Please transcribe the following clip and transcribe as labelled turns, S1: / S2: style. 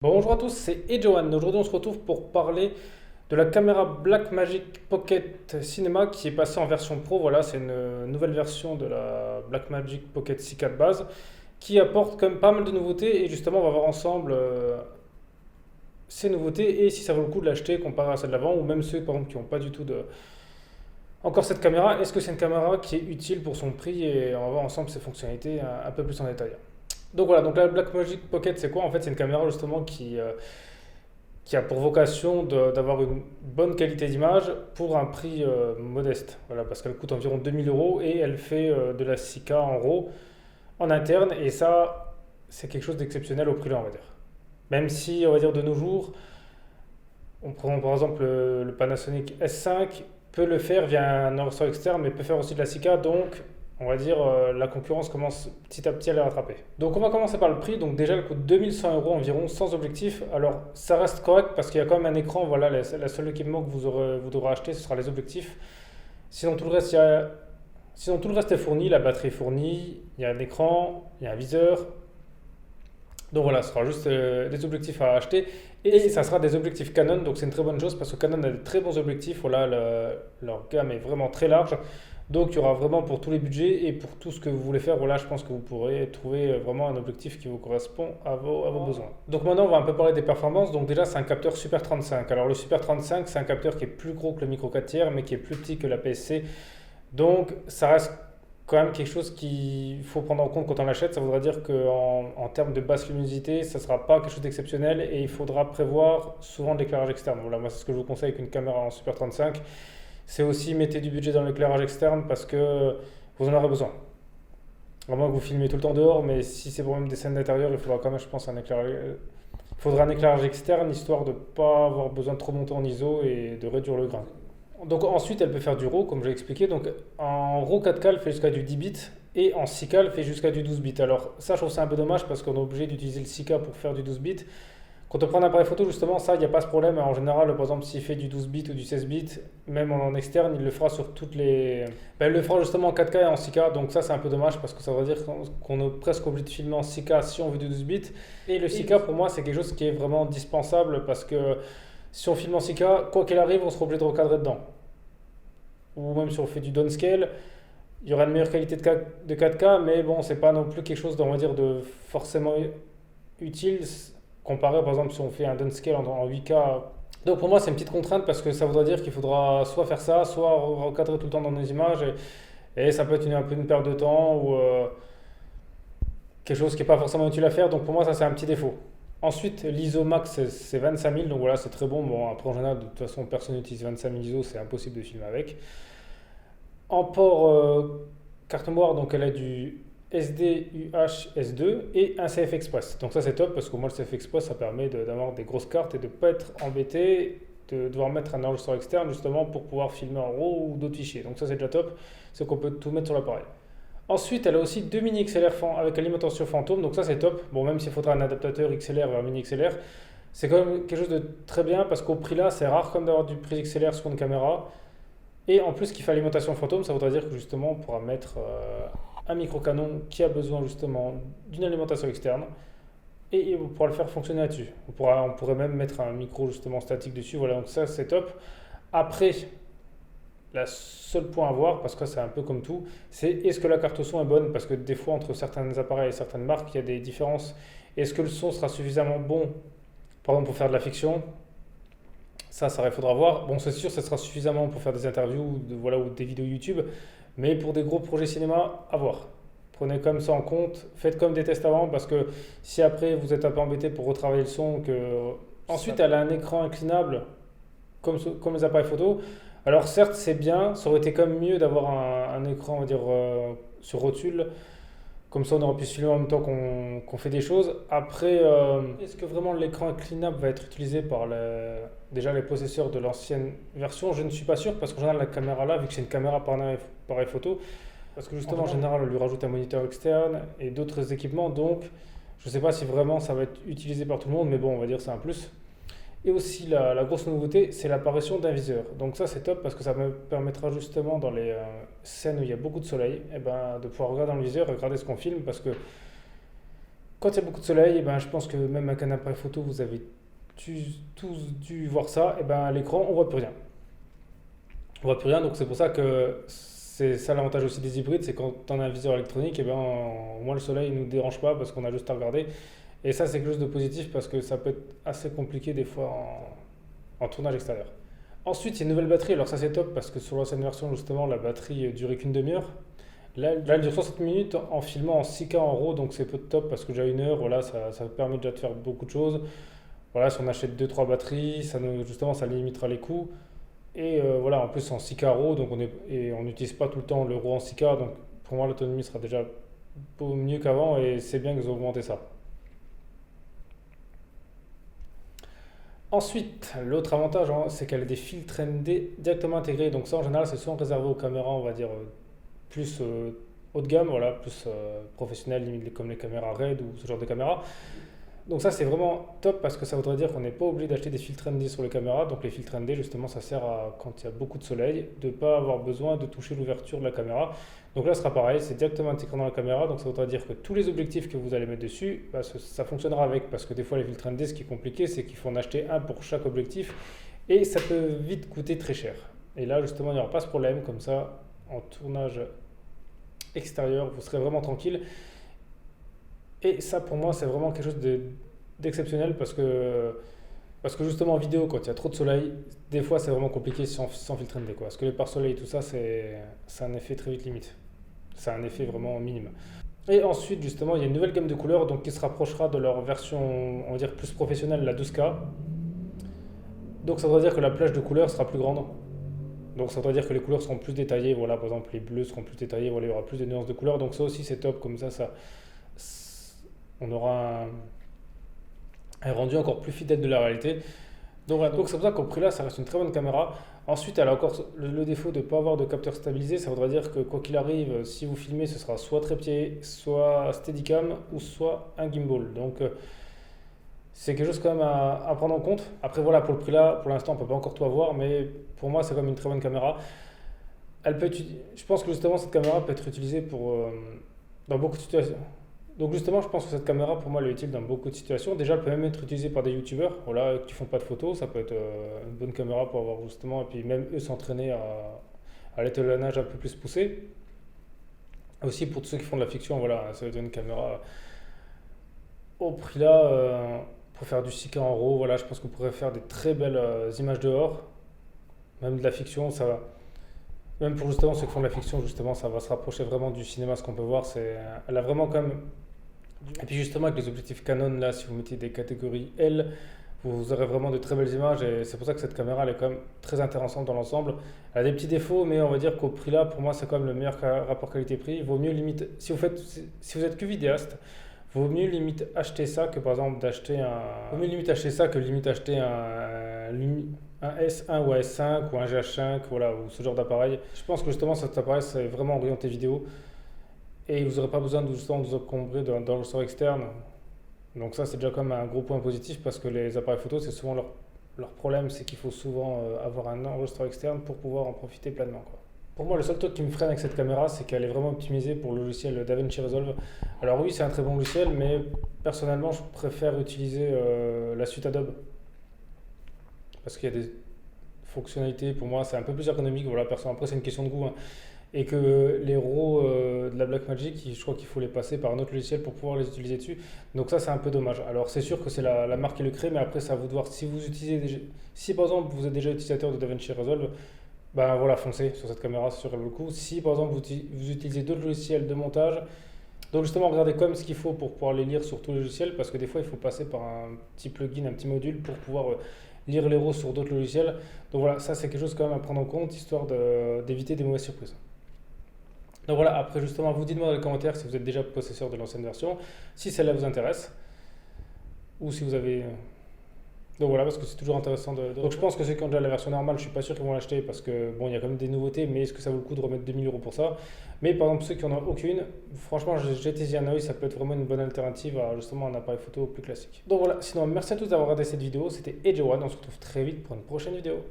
S1: Bonjour à tous, c'est Ejohan. Aujourd'hui, on se retrouve pour parler de la caméra Blackmagic Pocket Cinema qui est passée en version pro. Voilà, c'est une nouvelle version de la Blackmagic Pocket 6K de base qui apporte quand même pas mal de nouveautés. Et justement, on va voir ensemble ces nouveautés et si ça vaut le coup de l'acheter comparé à celle d'avant ou même ceux par exemple qui n'ont pas du tout encore cette caméra. Est-ce que c'est une caméra qui est utile pour son prix? Et on va voir ensemble ses fonctionnalités un peu plus en détail. Donc voilà, donc la Blackmagic Pocket, c'est quoi? En fait, c'est une caméra justement qui a pour vocation d'avoir une bonne qualité d'image pour un prix modeste. Voilà, parce qu'elle coûte environ 2000 euros et elle fait de la 6K en RAW en interne. Et ça, c'est quelque chose d'exceptionnel au prix là, on va dire. Même si, on va dire de nos jours, on prend par exemple le Panasonic S5 peut le faire via un enregistreur externe, mais peut faire aussi de la 6K. Donc, on va dire, la concurrence commence petit à petit à les rattraper. Donc, on va commencer par le prix. Donc, déjà, elle coûte 2100 euros environ sans objectif. Alors, ça reste correct parce qu'il y a quand même un écran. Voilà, la seule équipement que vous devrez acheter, ce sera les objectifs. Sinon, tout le reste, sinon, tout le reste est fourni. La batterie est fournie. Il y a un écran, il y a un viseur. Donc voilà, ce sera juste des objectifs à acheter et ça sera des objectifs Canon, donc c'est une très bonne chose parce que Canon a de très bons objectifs. Voilà, leur gamme est vraiment très large, donc il y aura vraiment pour tous les budgets et pour tout ce que vous voulez faire. Voilà, je pense que vous pourrez trouver vraiment un objectif qui vous correspond à vos besoins. Donc maintenant, on va un peu parler des performances. Donc déjà, c'est un capteur Super 35. Alors le Super 35, c'est un capteur qui est plus gros que le micro 4 tiers, mais qui est plus petit que la PSC. Donc ça reste quand même quelque chose qu'il faut prendre en compte quand on l'achète. Ça voudrait dire qu'en termes de basse luminosité, ça ne sera pas quelque chose d'exceptionnel et il faudra prévoir souvent de l'éclairage externe. Voilà, moi c'est ce que je vous conseille avec une caméra en Super 35. C'est aussi mettez du budget dans l'éclairage externe parce que vous en aurez besoin. Vraiment que vous filmez tout le temps dehors, mais si c'est pour même des scènes d'intérieur, il faudra quand même, je pense, il faudra un éclairage externe histoire de ne pas avoir besoin de trop monter en ISO et de réduire le grain. Donc ensuite, elle peut faire du RAW, comme j'ai expliqué. Donc en RAW 4K, elle fait jusqu'à du 10 bits et en 6K, elle fait jusqu'à du 12 bits. Alors ça, je trouve ça un peu dommage parce qu'on est obligé d'utiliser le 6K pour faire du 12 bits. Quand on prend un appareil photo, justement, ça, il n'y a pas ce problème. En général, par exemple, s'il fait du 12 bits ou du 16 bits, même en externe, il le fera sur toutes les. Ben, il le fera justement en 4K et en 6K. Donc ça, c'est un peu dommage parce que ça veut dire qu'on est presque obligé de filmer en 6K si on veut du 12 bits. Et le 6K, pour moi, c'est quelque chose qui est vraiment indispensable parce que si on filme en 6K, quoi qu'il arrive, on sera obligé de recadrer dedans ou même si on fait du downscale, il y aura une meilleure qualité de 4K, mais bon, c'est pas non plus quelque chose, on va dire, de forcément utile comparé par exemple si on fait un downscale en 8K. Donc pour moi, c'est une petite contrainte parce que ça voudra dire qu'il faudra soit faire ça, soit recadrer tout le temps dans nos images et ça peut être un peu une perte de temps ou quelque chose qui n'est pas forcément utile à faire. Donc pour moi, ça c'est un petit défaut. Ensuite, l'ISO max c'est 25 000, donc voilà, c'est très bon. Bon, après en général, de toute façon, personne n'utilise 25 000 ISO, c'est impossible de filmer avec. En port carte mémoire, donc elle a du SD-UH S2 et un CF Express. Donc ça c'est top parce que moi le CF Express ça permet d'avoir des grosses cartes et de ne pas être embêté de devoir mettre un enregistreur externe justement pour pouvoir filmer en RAW ou d'autres fichiers. Donc ça c'est déjà top, c'est qu'on peut tout mettre sur l'appareil. Ensuite, elle a aussi deux mini XLR avec alimentation fantôme, donc ça c'est top. Bon, même s'il faudra un adaptateur XLR vers mini XLR, c'est quand même quelque chose de très bien parce qu'au prix là, c'est rare comme d'avoir du prix XLR sur une caméra. Et en plus, qui fait alimentation fantôme, ça voudrait dire que justement, on pourra mettre un micro canon qui a besoin justement d'une alimentation externe et on pourra le faire fonctionner là-dessus. On pourrait même mettre un micro justement statique dessus. Voilà, donc ça c'est top. Après, la seule point à voir, parce que c'est un peu comme tout, c'est est-ce que la carte son est bonne? Parce que des fois, entre certains appareils et certaines marques, il y a des différences. Est-ce que le son sera suffisamment bon, par exemple, pour faire de la fiction? Ça, il faudra voir. Bon, c'est sûr, ça sera suffisamment pour faire des interviews voilà, ou des vidéos YouTube, mais pour des gros projets cinéma, à voir. Prenez comme ça en compte, faites comme des tests avant, parce que si après vous êtes un peu embêté pour retravailler le son, que... Ensuite, elle a un écran inclinable, comme les appareils photo. Alors certes, c'est bien, ça aurait été quand même mieux d'avoir un écran, on va dire, sur rotule, comme ça, on aurait pu se filmer en même temps qu'on fait des choses. Après, est-ce que vraiment l'écran inclinable va être utilisé par déjà les possesseurs de l'ancienne version? Je ne suis pas sûr parce qu'en général, la caméra là, vu que c'est une caméra par appareil photo, parce que justement, en général, on lui rajoute un moniteur externe et d'autres équipements. Donc, je ne sais pas si vraiment ça va être utilisé par tout le monde, mais bon, on va dire que c'est un plus. Et aussi, la grosse nouveauté, c'est l'apparition d'un viseur. Donc ça, c'est top parce que ça me permettra justement dans les scènes où il y a beaucoup de soleil, eh ben, de pouvoir regarder dans le viseur et regarder ce qu'on filme parce que Quand il y a beaucoup de soleil, eh ben, je pense que même avec un appareil photo, vous avez tous dû voir ça, et ben, à l'écran, on voit plus rien. On voit plus rien, donc c'est pour ça que c'est ça l'avantage aussi des hybrides, c'est quand on a un viseur électronique, et ben, au moins le soleil ne nous dérange pas parce qu'on a juste à regarder. Et ça, c'est quelque chose de positif parce que ça peut être assez compliqué des fois en tournage extérieur. Ensuite, il y a une nouvelle batterie. Alors ça, c'est top parce que sur l'ancienne version, justement, la batterie durait qu'une demi-heure. Là, elle dure 60 minutes en filmant en 6K en RAW, donc c'est peu top parce que déjà une heure, voilà, ça permet déjà de faire beaucoup de choses. Voilà, si on achète deux trois batteries, justement, ça limitera les coûts. Et voilà, en plus en 6K RAW, donc on n'utilise pas tout le temps le RAW en 6K, donc pour moi l'autonomie sera déjà mieux qu'avant et c'est bien qu'ils ont augmenté ça. Ensuite, l'autre avantage, hein, c'est qu'elle a des filtres ND directement intégrés. Donc ça, en général, c'est souvent réservé aux caméras, on va dire, plus haut de gamme, voilà, plus professionnelles, limite comme les caméras RED ou ce genre de caméras. Donc ça, c'est vraiment top parce que ça voudrait dire qu'on n'est pas obligé d'acheter des filtres ND sur les caméras. Donc les filtres ND, justement, ça sert à, quand il y a beaucoup de soleil, de ne pas avoir besoin de toucher l'ouverture de la caméra. Donc là, ce sera pareil, c'est directement intégré dans la caméra. Donc ça voudrait dire que tous les objectifs que vous allez mettre dessus, bah, ça fonctionnera avec. Parce que des fois, les filtres ND, ce qui est compliqué, c'est qu'il faut en acheter un pour chaque objectif. Et ça peut vite coûter très cher. Et là, justement, il n'y aura pas ce problème. Comme ça, en tournage extérieur, vous serez vraiment tranquille. Et ça, pour moi, c'est vraiment quelque chose d'exceptionnel parce que justement en vidéo, quand il y a trop de soleil, des fois c'est vraiment compliqué sans filtre ND, quoi. Parce que les pare-soleil et tout ça, c'est un effet très vite limite. C'est un effet vraiment minime. Et ensuite, justement, il y a une nouvelle gamme de couleurs donc, qui se rapprochera de leur version, on va dire, plus professionnelle, la 12K. Donc ça voudrait dire que la plage de couleurs sera plus grande. Donc ça voudrait dire que les couleurs seront plus détaillées. Voilà, par exemple, les bleus seront plus détaillés. Voilà, il y aura plus de nuances de couleurs. Donc ça aussi, c'est top. Comme ça on aura un rendu encore plus fidèle de la réalité. Donc voilà, donc c'est pour ça qu'au prix là, ça reste une très bonne caméra. Ensuite, elle a encore le défaut de ne pas avoir de capteur stabilisé. Ça voudrait dire que quoi qu'il arrive, si vous filmez, ce sera soit trépied, soit Steadicam ou soit un gimbal. Donc c'est quelque chose quand même à prendre en compte. Après voilà, pour le prix là, pour l'instant, on ne peut pas encore tout avoir, mais pour moi, c'est quand même une très bonne caméra. Je pense que justement, cette caméra peut être utilisée dans beaucoup de situations. Donc justement, je pense que cette caméra, pour moi, elle est utile dans beaucoup de situations. Déjà, elle peut même être utilisée par des youtubeurs voilà, qui font pas de photos. Ça peut être une bonne caméra pour avoir justement, et puis même eux s'entraîner à l'étalonnage un peu plus poussé. Aussi pour tous ceux qui font de la fiction, voilà, ça va être une caméra au prix là, pour faire du 6K en RAW. Voilà, je pense qu'on pourrait faire des très belles images dehors. Même de la fiction, ça va. Même pour justement ceux qui font de la fiction, justement, ça va se rapprocher vraiment du cinéma, ce qu'on peut voir. Elle a vraiment quand même. Et puis justement, avec les objectifs Canon, là, si vous mettez des catégories L, vous aurez vraiment de très belles images. Et c'est pour ça que cette caméra, elle est quand même très intéressante dans l'ensemble. Elle a des petits défauts, mais on va dire qu'au prix là, pour moi, c'est quand même le meilleur rapport qualité-prix. Il vaut mieux limite, si vous êtes que vidéaste, vaut mieux limite acheter ça que par exemple d'acheter un. Vaut mieux limite acheter ça que limite acheter un S1 ou un S5 ou un GH5, voilà, ou ce genre d'appareil. Je pense que justement cet appareil c'est vraiment orienté vidéo et vous n'aurez pas besoin de vous encombrer d'enregistreurs externes. Donc ça c'est déjà quand même un gros point positif parce que les appareils photo c'est souvent leur problème, c'est qu'il faut souvent avoir un enregistreur externe pour pouvoir en profiter pleinement, quoi. Pour moi, le seul truc qui me freine avec cette caméra, c'est qu'elle est vraiment optimisée pour le logiciel DaVinci Resolve. Alors oui, c'est un très bon logiciel, mais personnellement, je préfère utiliser la suite Adobe. Parce qu'il y a des fonctionnalités, pour moi, c'est un peu plus ergonomique. Voilà, après, c'est une question de goût, hein. Et que les RAW de la Blackmagic, je crois qu'il faut les passer par un autre logiciel pour pouvoir les utiliser dessus. Donc ça, c'est un peu dommage. Alors c'est sûr que c'est la marque qui le crée, mais après, c'est à vous de voir. Si par exemple, vous êtes déjà utilisateur de DaVinci Resolve, ben voilà, foncez sur cette caméra sur le coup. Si par exemple, vous utilisez d'autres logiciels de montage, donc justement, regardez quand même ce qu'il faut pour pouvoir les lire sur tous les logiciels, parce que des fois, il faut passer par un petit plugin, un petit module pour pouvoir lire les RAW sur d'autres logiciels. Donc voilà, ça c'est quelque chose quand même à prendre en compte, histoire d'éviter des mauvaises surprises. Donc voilà, après justement, vous dites-moi dans les commentaires si vous êtes déjà possesseur de l'ancienne version, si celle-là vous intéresse, ou si vous avez... Donc voilà, parce que c'est toujours intéressant Donc je pense que ceux qui ont déjà la version normale, je suis pas sûr qu'ils vont l'acheter, parce que bon, il y a quand même des nouveautés, mais est-ce que ça vaut le coup de remettre 2000 € pour ça? Mais par exemple, ceux qui en ont aucune, franchement, j'ai été un œil, ça peut être vraiment une bonne alternative à justement un appareil photo plus classique. Donc voilà, sinon merci à tous d'avoir regardé cette vidéo, c'était Edgeone, on se retrouve très vite pour une prochaine vidéo.